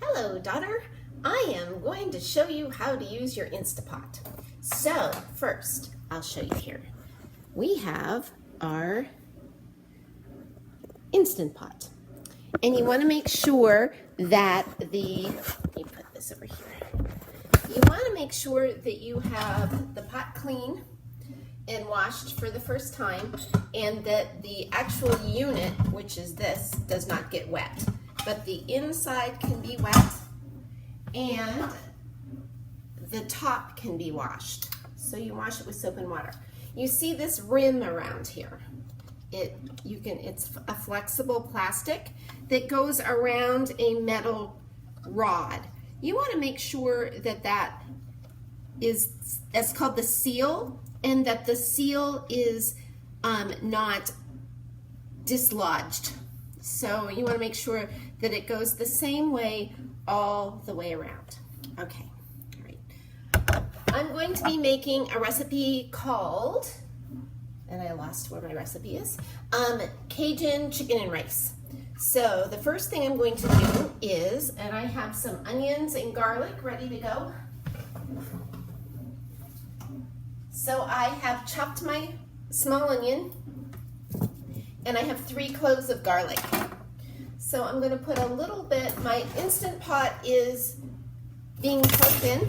Hello, daughter. I am going to show you how to use your InstantPot. So first, I'll show you here. We have our InstantPot. And you want to make sure that let me put this over here. You want to make sure that you have the pot clean and washed for the first time, and that the actual unit, which is this, does not get wet. But the inside can be wet and the top can be washed. So you wash it with soap and water. You see this rim around here. It's a flexible plastic that goes around a metal rod. You want to make sure that that's called the seal, and that the seal is not dislodged. So you want to make sure that it goes the same way all the way around. Okay, all right. I'm going to be making a recipe called, and I lost where my recipe is, Cajun chicken and rice. So the first thing I'm going to do is, and I have some onions and garlic ready to go. So I have chopped my small onion, and I have 3 cloves of garlic. So I'm going to put a little bit, my InstantPot is being plugged in.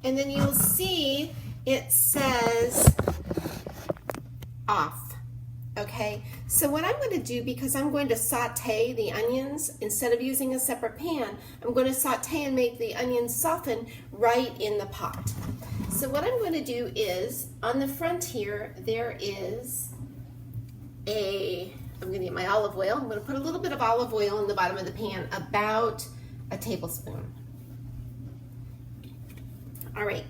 And then you'll see it says off. Okay, so what I'm going to do, because I'm going to saute the onions, instead of using a separate pan, I'm going to saute and make the onions soften right in the pot. So what I'm going to do is, on the front here, there is I'm going to get my olive oil. I'm going to put a little bit of olive oil in the bottom of the pan, about a tablespoon. All right,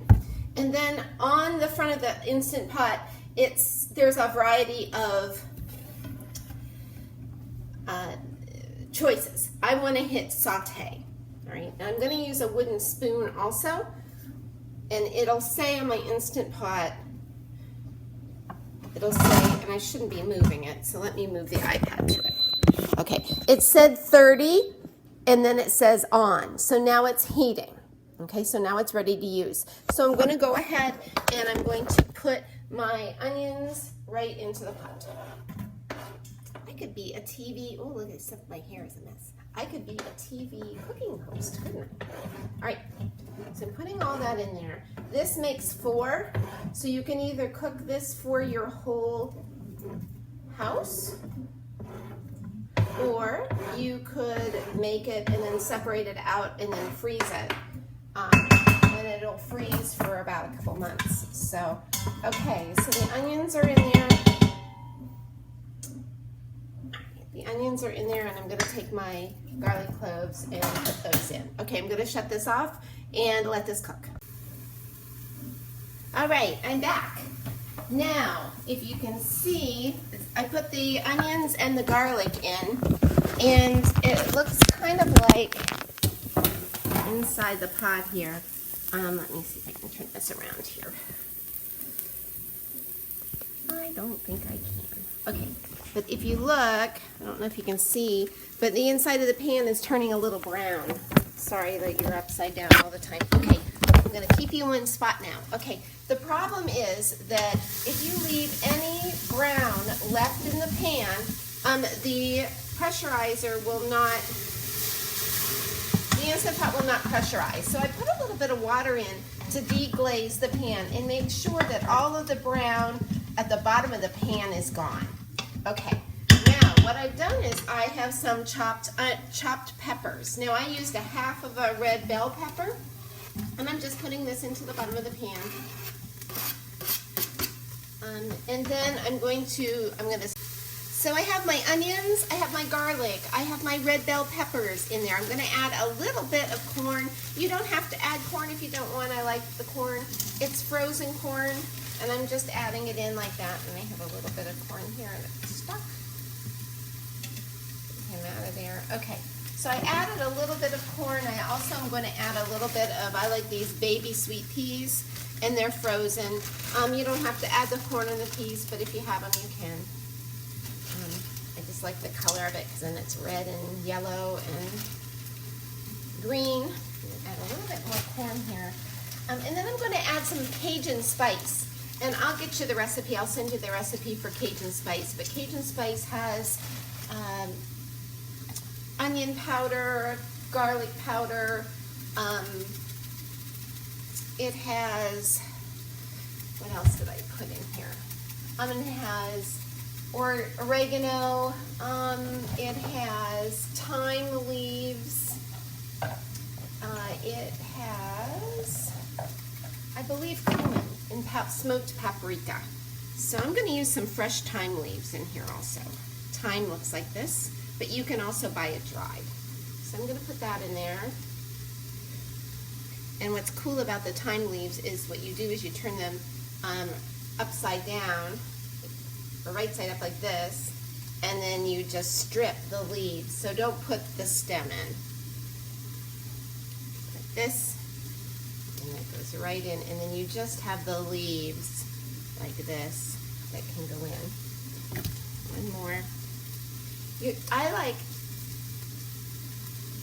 and then on the front of the InstantPot, there's a variety of choices. I want to hit saute. All right, now I'm going to use a wooden spoon also, and it'll say on my InstantPot, it'll say, and I shouldn't be moving it, so let me move the iPad to it. Okay, it said 30, and then it says on, so now it's heating. Okay, so now it's ready to use. So I'm going to go ahead and I'm going to put my onions right into the pot. I could be a TV, oh look, except my hair is a mess. I could be a TV cooking host, couldn't I? All right, so I'm putting all that in there. This makes 4, so you can either cook this for your whole house, or you could make it and then separate it out and then freeze it. And it'll freeze for about a couple months. So, okay, so the onions are in there. The onions are in there, and I'm going to take my garlic cloves and put those in. Okay, I'm going to shut this off and let this cook. All right, I'm back. Now, if you can see, I put the onions and the garlic in, and it looks kind of like inside the pot here. Let me see if I can turn this around here. I don't think I can. Okay, but if you look, I don't know if you can see, but the inside of the pan is turning a little brown. Sorry that you're upside down all the time. Okay, I'm going to keep you in one spot now. Okay, the problem is that if you leave any brown left in the pan, the pressurizer will not, the InstantPot will not pressurize. So I put a little bit of water in to deglaze the pan and make sure that all of the brown at the bottom of the pan is gone. Okay, now what I've done is I have some chopped peppers. Now I used 1/2 of a red bell pepper, and I'm just putting this into the bottom of the pan. And then I'm going to, so I have my onions, I have my garlic, I have my red bell peppers in there. I'm going to add a little bit of corn. You don't have to add corn if you don't want. I like the corn. It's frozen corn, and I'm just adding it in like that. And I have a little bit of corn here, and it's stuck. Get him out of there. Okay, so I added a little bit of corn. I also am going to add a little bit of, I like these baby sweet peas, and they're frozen. You don't have to add the corn and the peas, but if you have them, you can. I just just like the color of it because then it's red and yellow and green. Add a little bit more corn here. And then I'm going to add some Cajun spice. And I'll get you the recipe. I'll send you the recipe for Cajun spice. But Cajun spice has onion powder, garlic powder. It has, what else did I put in here? It has oregano. It has thyme leaves. It has, I believe, cumin and smoked paprika. So I'm going to use some fresh thyme leaves in here also. Thyme looks like this, but you can also buy it dried. So I'm going to put that in there. And what's cool about the thyme leaves is what you do is you turn them upside down, or right side up like this, and then you just strip the leaves. So don't put the stem in. Like this, and that goes right in, and then you just have the leaves like this that can go in. One more.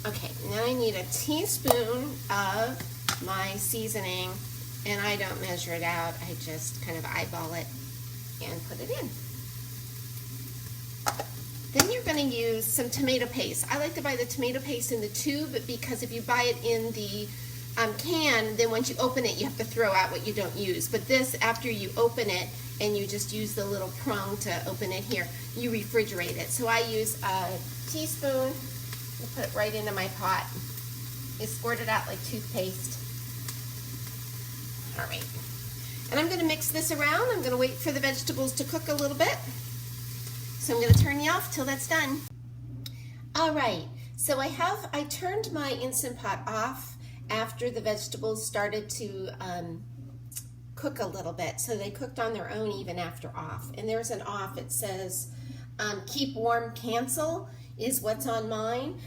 Okay, now I need a teaspoon of my seasoning, and I don't measure it out. I just kind of eyeball it and put it in. Then you're going to use some tomato paste. I like to buy the tomato paste in the tube because if you buy it in the can, then once you open it, you have to throw out what you don't use. But this, after you open it and you just use the little prong to open it here, you refrigerate it. So I use a teaspoon, I'll put it right into my pot. I squirt it out like toothpaste. All right. And I'm going to mix this around. I'm going to wait for the vegetables to cook a little bit. So I'm going to turn you off till that's done. All right. So I turned my Instant Pot off after the vegetables started to cook a little bit. So they cooked on their own even after off. And there's an off. It says keep warm, cancel is what's on mine.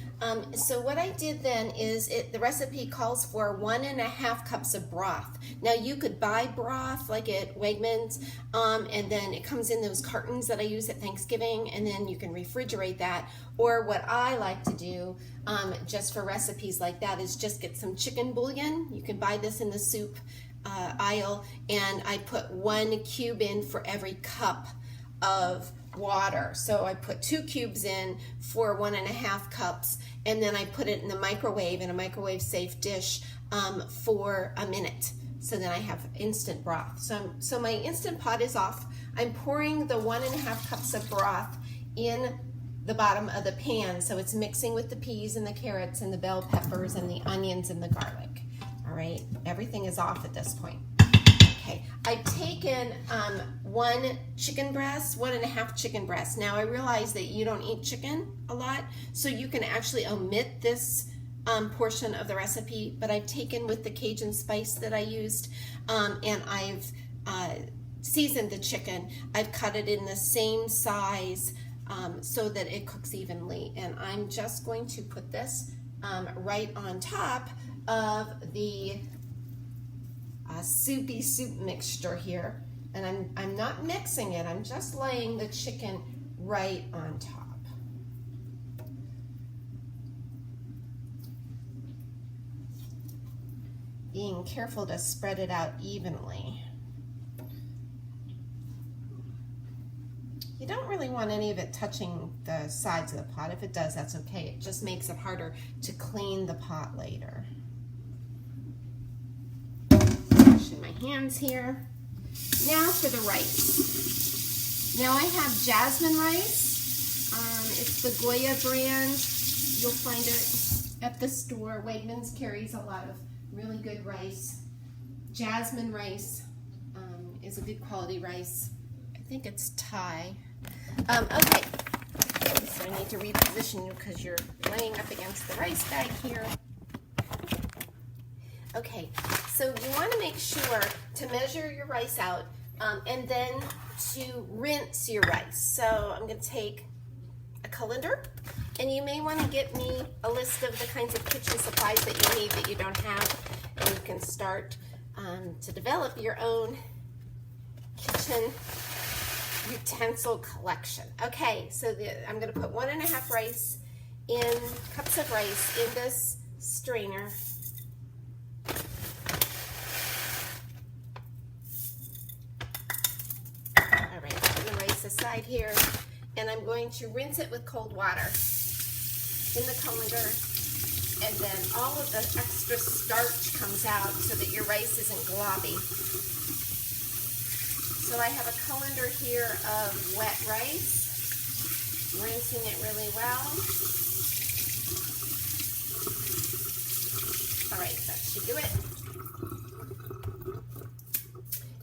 So what I did then is the recipe calls for 1.5 cups of broth. Now you could buy broth like at Wegmans, and then it comes in those cartons that I use at Thanksgiving, and then you can refrigerate that. Or what I like to do, just for recipes like that, is just get some chicken bouillon. You can buy this in the soup aisle, and I put 1 cube in for every cup of water. So I put 2 cubes in for 1.5 cups, and then I put it in the microwave in a microwave safe dish for a minute. So then I have instant broth. So my Instant Pot is off. I'm pouring the 1.5 cups of broth in the bottom of the pan, so it's mixing with the peas and the carrots and the bell peppers and the onions and the garlic. All right, everything is off at this point. Okay, I've taken 1 chicken breast, 1.5 chicken breasts. Now I realize that you don't eat chicken a lot, so you can actually omit this portion of the recipe, but I've taken with the Cajun spice that I used, and I've seasoned the chicken. I've cut it in the same size so that it cooks evenly, and I'm just going to put this right on top of the soupy soup mixture here, and I'm not mixing it, I'm just laying the chicken right on top. Being careful to spread it out evenly. You don't really want any of it touching the sides of the pot. If it does, that's okay. It just makes it harder to clean the pot later. Washing my hands here. Now for the rice. Now I have jasmine rice. It's the Goya brand. You'll find it at the store. Wegmans carries a lot of really good rice. Jasmine rice is a good quality rice. I think it's Thai. Okay, so I need to reposition you because you're laying up against the rice bag here. Okay, so you want to make sure to measure your rice out and then to rinse your rice. So I'm going to take a colander, and you may want to get me a list of the kinds of kitchen supplies that you need that you don't have, and you can start to develop your own kitchen utensil collection. Okay, so I'm going to put 1.5 cups of rice in this strainer. All right, put the rice aside here, and I'm going to rinse it with cold water in the colander, and then all of the extra starch comes out so that your rice isn't globby. So I have a colander here of wet rice, rinsing it really well. All right, that should do it.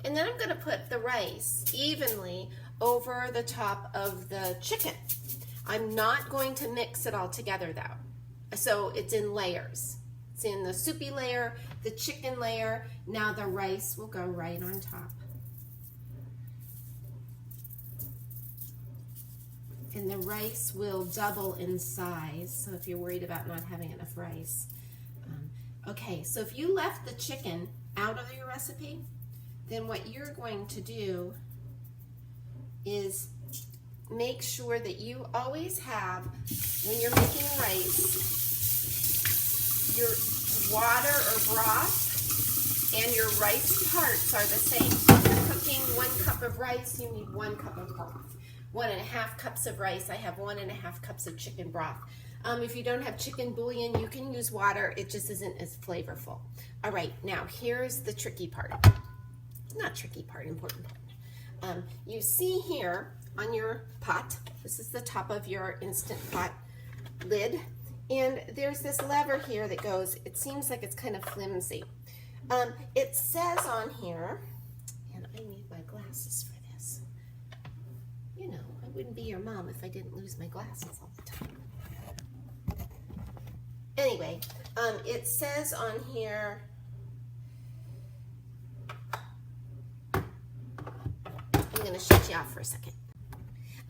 And then I'm going to put the rice evenly over the top of the chicken. I'm not going to mix it all together though. So it's in layers. It's in the soupy layer, the chicken layer. Now the rice will go right on top. And the rice will double in size, so if you're worried about not having enough rice. Okay, so if you left the chicken out of your recipe, then what you're going to do is make sure that you always have, when you're making rice, your water or broth and your rice parts are the same. So if you're cooking 1 cup of rice, you need 1 cup of broth. 1.5 cups of rice, I have 1.5 cups of chicken broth. If you don't have chicken bouillon, you can use water. It just isn't as flavorful. All right, now here's the tricky part. Not tricky part, important part. You see here on your pot, this is the top of your InstantPot lid, and there's this lever here that goes, it seems like it's kind of flimsy. It says on here, and I need my glasses for this. You know, I wouldn't be your mom if I didn't lose my glasses all the time. Anyway, it says on here, I'm going to shut you off for a second.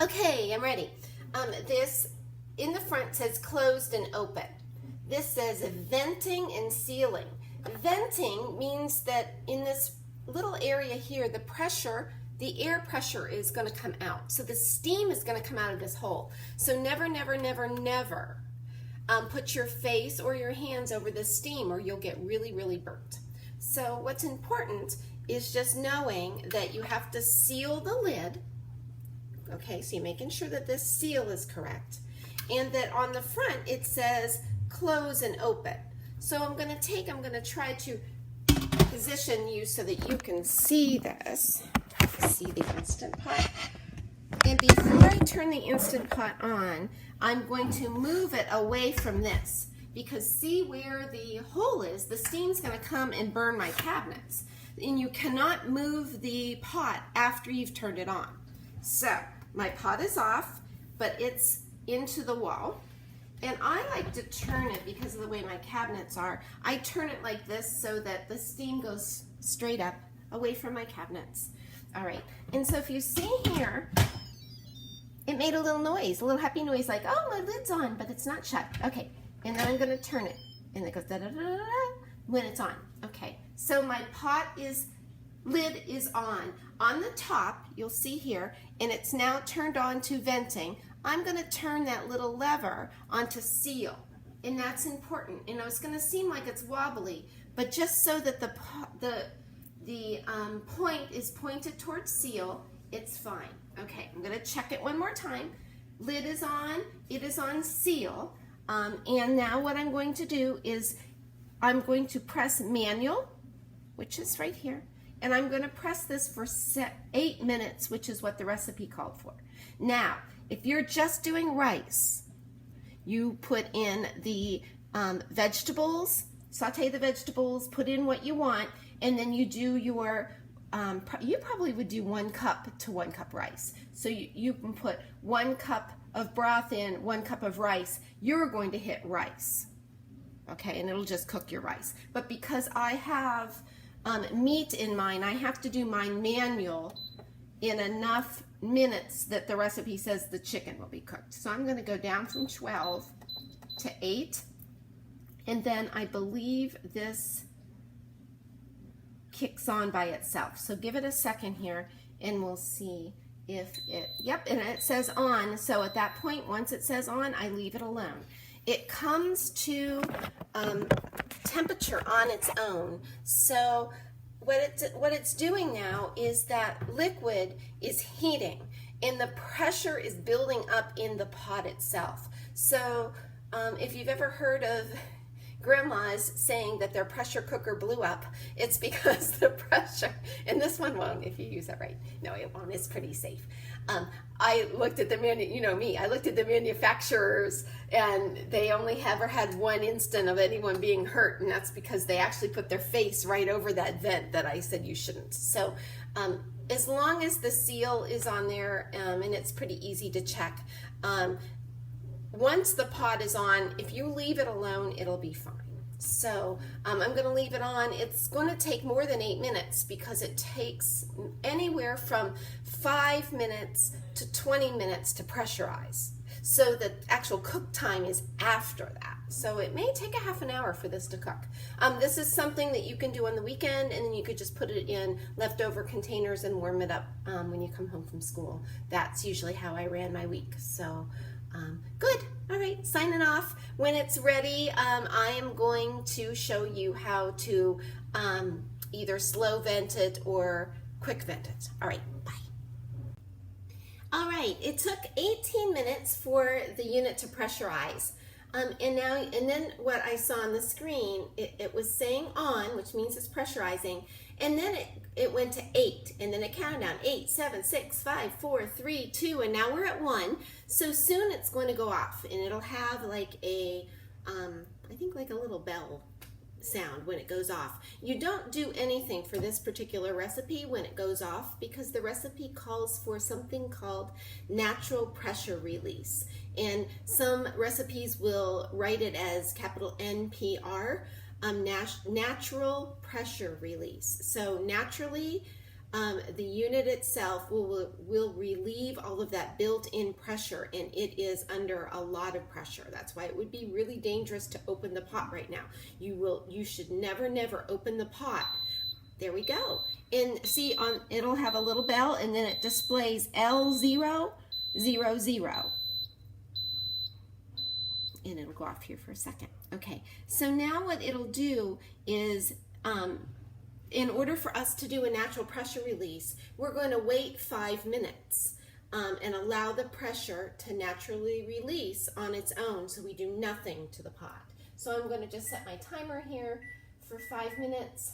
Okay, I'm ready. This in the front says closed and open. This says venting and sealing. Venting means that in this little area here, the pressure, the air pressure is going to come out. So the steam is going to come out of this hole. So never, never, never, never put your face or your hands over the steam or you'll get really, really burnt. So what's important is just knowing that you have to seal the lid. Okay, so you're making sure that this seal is correct. And that on the front it says close and open. So I'm going to try to position you so that you can see this. See the Instant Pot. And before I turn the Instant Pot on, I'm going to move it away from this because see where the hole is, the steam's going to come and burn my cabinets. And you cannot move the pot after you've turned it on. So my pot is off, but it's into the wall. And I like to turn it because of the way my cabinets are. I turn it like this so that the steam goes straight up away from my cabinets. All right, and so if you see here, it made a little noise, a little happy noise like, oh, my lid's on, but it's not shut. Okay, and then I'm going to turn it, and it goes da-da-da-da-da when it's on. Okay, so my lid is on. On the top, you'll see here, and it's now turned on to venting. I'm going to turn that little lever onto seal, and that's important. And it's going to seem like it's wobbly, but just so that the point is pointed towards seal, it's fine. Okay, I'm going to check it one more time. Lid is on, it is on seal, and now what I'm going to do is I'm going to press manual, which is right here, and I'm going to press this for 8 minutes, which is what the recipe called for. Now, if you're just doing rice, you put in the vegetables, saute the vegetables, put in what you want, and then you do your, you probably would do 1 cup to 1 cup rice. So you can put 1 cup of broth in, 1 cup of rice. You're going to hit rice, okay, and it'll just cook your rice. But because I have meat in mine, I have to do mine manual in enough minutes that the recipe says the chicken will be cooked. So I'm going to go down from 12 to 8, and then I believe this kicks on by itself. So give it a second here and we'll see Yep, and it says on. So at that point, once it says on, I leave it alone. It comes to temperature on its own. So what it's doing now is that liquid is heating and the pressure is building up in the pot itself. So if you've ever heard of grandmas saying that their pressure cooker blew up, it's because the pressure, and this one won't if you use it right. No, it won't. It's pretty safe. I looked at I looked at the manufacturers, and they only ever had one instant of anyone being hurt, and that's because they actually put their face right over that vent that I said you shouldn't. So as long as the seal is on there, and it's pretty easy to check, once the pot is on, if you leave it alone, it'll be fine. So I'm going to leave it on. It's going to take more than 8 minutes because it takes anywhere from 5 minutes to 20 minutes to pressurize. So the actual cook time is after that. So it may take a half an hour for this to cook. This is something that you can do on the weekend, and then you could just put it in leftover containers and warm it up when you come home from school. That's usually how I ran my week. So good. All right, signing off. When it's ready, I am going to show you how to either slow vent it or quick vent it. All right, bye. All right, it took 18 minutes for the unit to pressurize. And then what I saw on the screen, it was saying on, which means it's pressurizing, and then it went to 8, and then it counted down 8, 7, 6, 5, 4, 3, 2, and now we're at 1. So soon it's going to go off, and it'll have like a, I think like a little bell sound when it goes off. You don't do anything for this particular recipe when it goes off because the recipe calls for something called natural pressure release, and some recipes will write it as capital NPR, natural pressure release. So naturally the unit itself will relieve all of that built-in pressure, and it is under a lot of pressure. That's why it would be really dangerous to open the pot right now. You should never open the pot. There we go. And see, it'll have a little bell, and then it displays L000. And it'll go off here for a second. Okay, so now what it'll do is in order for us to do a natural pressure release, we're going to wait 5 minutes and allow the pressure to naturally release on its own, so we do nothing to the pot. So I'm going to just set my timer here for 5 minutes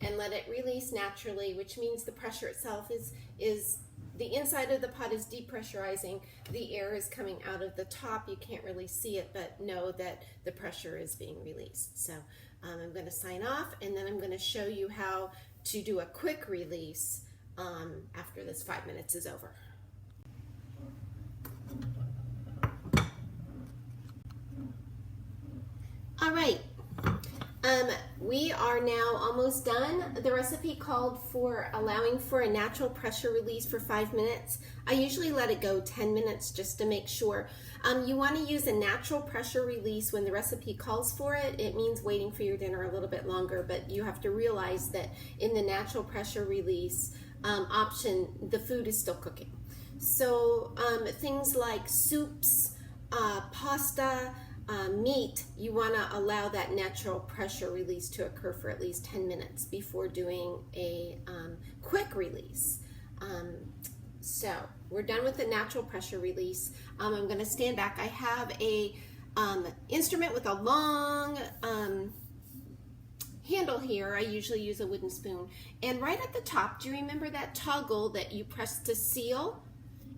and let it release naturally, which means the pressure itself is the inside of the pot is depressurizing. The air is coming out of the top. You can't really see it, but know that the pressure is being released. So I'm going to sign off, and then I'm going to show you how to do a quick release after this 5 minutes is over. All right. We are now almost done. The recipe called for allowing for a natural pressure release for 5 minutes. I usually let it go 10 minutes just to make sure. You want to use a natural pressure release when the recipe calls for it. It means waiting for your dinner a little bit longer, but you have to realize that in the natural pressure release option, the food is still cooking. So things like soups, pasta, meat, you want to allow that natural pressure release to occur for at least 10 minutes before doing a quick release. So we're done with the natural pressure release. I'm going to stand back. I have a instrument with a long handle here. I usually use a wooden spoon. And right at the top, do you remember that toggle that you press to seal?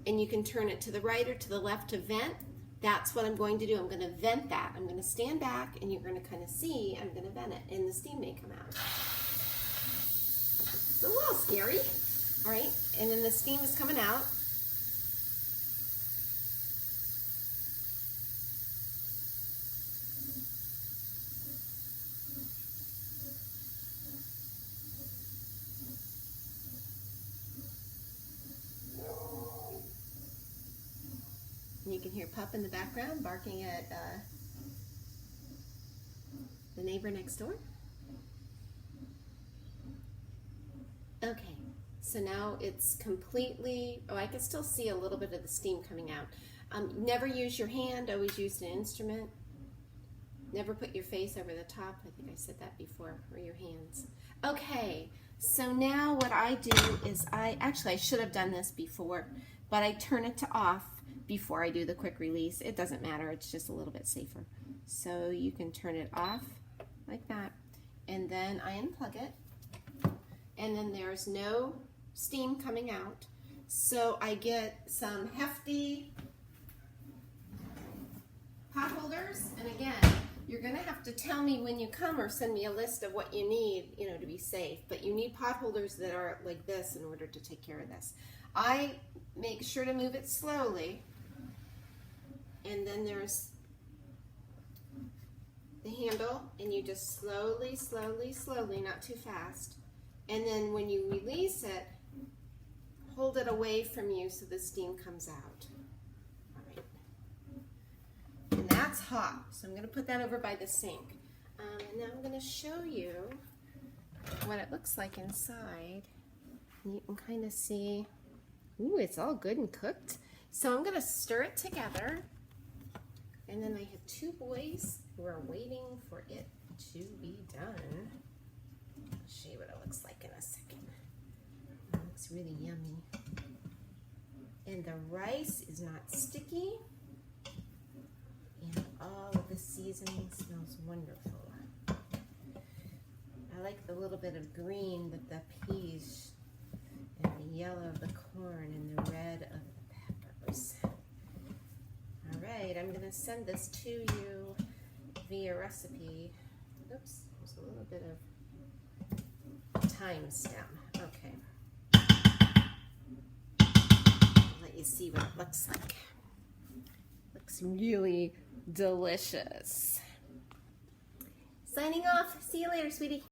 And you can turn it to the right or to the left to vent. That's what I'm going to do. I'm going to vent that. I'm going to stand back, and you're going to kind of see I'm going to vent it, and the steam may come out. It's a little scary. All right, and then the steam is coming out. You can hear Pup in the background barking at the neighbor next door. Okay, So now it's completely, oh, I can still see a little bit of the steam coming out. Never use your hand, always use an instrument. Never put your face over the top. I think I said that before, or your hands. Okay, so now what I do is I should have done this before, but I turn it to off before I do the quick release. It doesn't matter, it's just a little bit safer. So you can turn it off like that, and then I unplug it, and then there's no steam coming out. So I get some hefty pot holders, and again, you're going to have to tell me when you come or send me a list of what you need, you know, to be safe. But you need pot holders that are like this in order to take care of this. I make sure to move it slowly, and then there's the handle, and you just slowly, slowly, slowly, not too fast. And then when you release it, hold it away from you so the steam comes out. And that's hot, so I'm going to put that over by the sink. And now I'm going to show you what it looks like inside. And you can kind of see, ooh, it's all good and cooked. So I'm going to stir it together. And then I have two boys who are waiting for it to be done. I'll show you what it looks like in a second. It looks really yummy. And the rice is not sticky. And all of the seasoning smells wonderful. I like the little bit of green with the peas and the yellow of the corn and the red of the peppers. All right, I'm going to send this to you via recipe. Oops, there's a little bit of timestamp. Okay. I'll let you see what it looks like. Looks really delicious. Signing off. See you later, sweetie.